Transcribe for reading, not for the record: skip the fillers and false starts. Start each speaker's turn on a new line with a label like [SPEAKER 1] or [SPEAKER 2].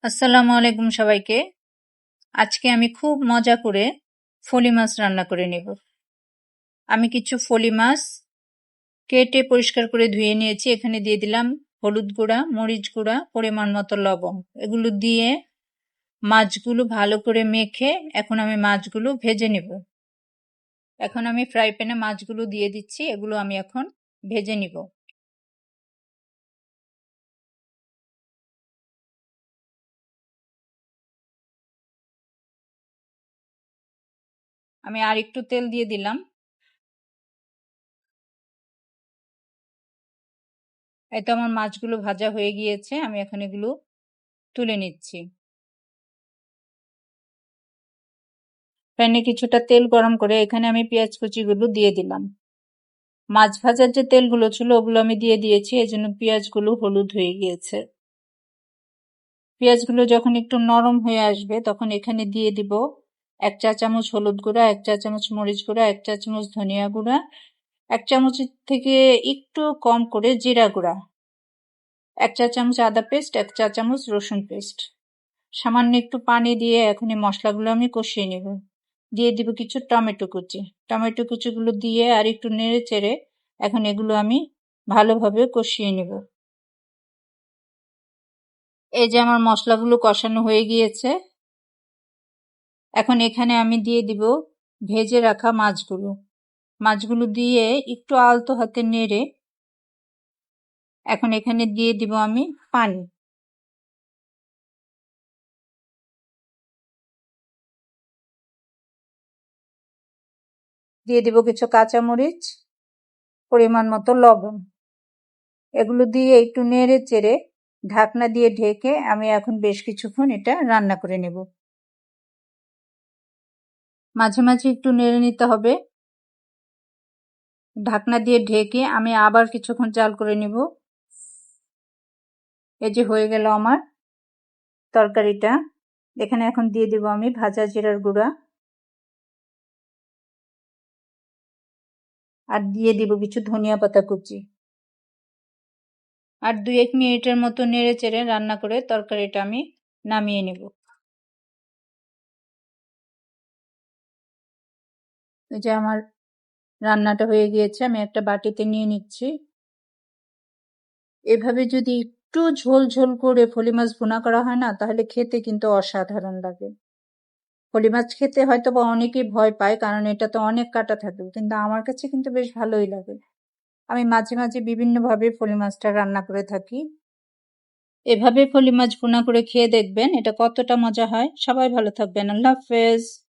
[SPEAKER 1] আসসালামু আলাইকুম সবাইকে। আজকে আমি খুব মজা করে ফলি মাছ রান্না করে নেব। আমি কিছু ফলি মাছ কেটে পরিষ্কার করে ধুয়ে নিয়েছি। এখানে দিয়ে দিলাম হলুদ গুঁড়া, মরিচ গুঁড়া, পরিমাণ মতো লবণ। এগুলো দিয়ে মাছগুলো ভালো করে মেখে এখন আমি মাছগুলো ভেজে নেব। এখন আমি ফ্রাই প্যানে মাছগুলো দিয়ে দিচ্ছি। এগুলো আমি এখন ভেজে নিব। আমি আর একটু তেল দিয়ে দিলাম। এই তো আমার মাছগুলো ভাজা হয়ে গিয়েছে। আমি এখন এগুলো তুলে নিচ্ছি। প্যানে কিছুটা তেল গরম করে এখানে আমি পেঁয়াজ কুচিগুলো দিয়ে দিলাম। মাছ ভাজার যে তেলগুলো ছিল ওগুলো আমি দিয়ে দিয়েছি, এজন্য পেঁয়াজগুলো হলুদ হয়ে গিয়েছে। পেঁয়াজগুলো যখন একটু নরম হয়ে আসবে তখন এখানে দিয়ে দিব 1 চা চামচ হলুদ গুঁড়া, 1 চা চামচ মরিচ গুঁড়া, 1 চা চামচ ধনিয়া গুঁড়া, 1 চামচ থেকে একটু কম করে জিরা গুঁড়া, 1 চা চামচ আদা পেস্ট, 1 চা চামচ রসুন পেস্ট। সামান্য একটু পানি দিয়ে এখন এই মশলাগুলো আমি কষিয়ে নেব। দিয়ে দিব কিছু টমেটো কুচি। টমেটো কুচিগুলো দিয়ে আর একটু নেড়ে চেড়ে এখন এগুলো আমি ভালোভাবে কষিয়ে নেব। এই যে আমার মশলাগুলো কষানো হয়ে গিয়েছে। এখন এখানে আমি দিয়ে দিব ভেজে রাখা মাছগুলো। মাছগুলো দিয়ে একটু আলতো হাতে নেড়ে এখন এখানে দিয়ে দিব আমি পানি। দিয়ে দিব কিছু কাঁচামরিচ, পরিমাণ মতো লবণ। এগুলো দিয়ে একটু নেড়ে চেড়ে ঢাকনা দিয়ে ঢেকে আমি এখন বেশ কিছুক্ষণ এটা রান্না করে নেব। মাঝে মাঝে একটু নেড়ে নিতে হবে। ঢাকনা দিয়ে ঢেকে আমি আবার কিছুক্ষণ জাল করে নেব। এই যে হয়ে গেল আমার তরকারিটা। এখানে এখন দিয়ে দিব আমি ভাজা জিরার গুঁড়া আর দিয়ে দিব কিছু ধনিয়া পাতা কুচি। আর 2-1 মিনিটের মতো নেড়ে চেড়ে রান্না করে তরকারিটা আমি নামিয়ে নেব। এই যে আমার রান্নাটা হয়ে গিয়েছে, আমি একটা বাটিতে নিয়ে নিচ্ছি। এভাবে যদি একটু ঝোল ঝোল করে ফলি মাছ ভুনা করা হয় না, তাহলে খেতে কিন্তু অসাধারণ লাগে। ফলি মাছ খেতে হয়তো বা অনেকেই ভয় পায়, কারণ এটা তো অনেক কাটা থাকে, কিন্তু আমার কাছে কিন্তু বেশ ভালোই লাগে। আমি মাঝে মাঝে বিভিন্নভাবে ফলি মাছটা রান্না করে থাকি। এভাবে ফলি মাছ ভুনা করে খেয়ে দেখবেন এটা কতটা মজা হয়। সবাই ভালো থাকবেন। আল্লাহ হাফেজ।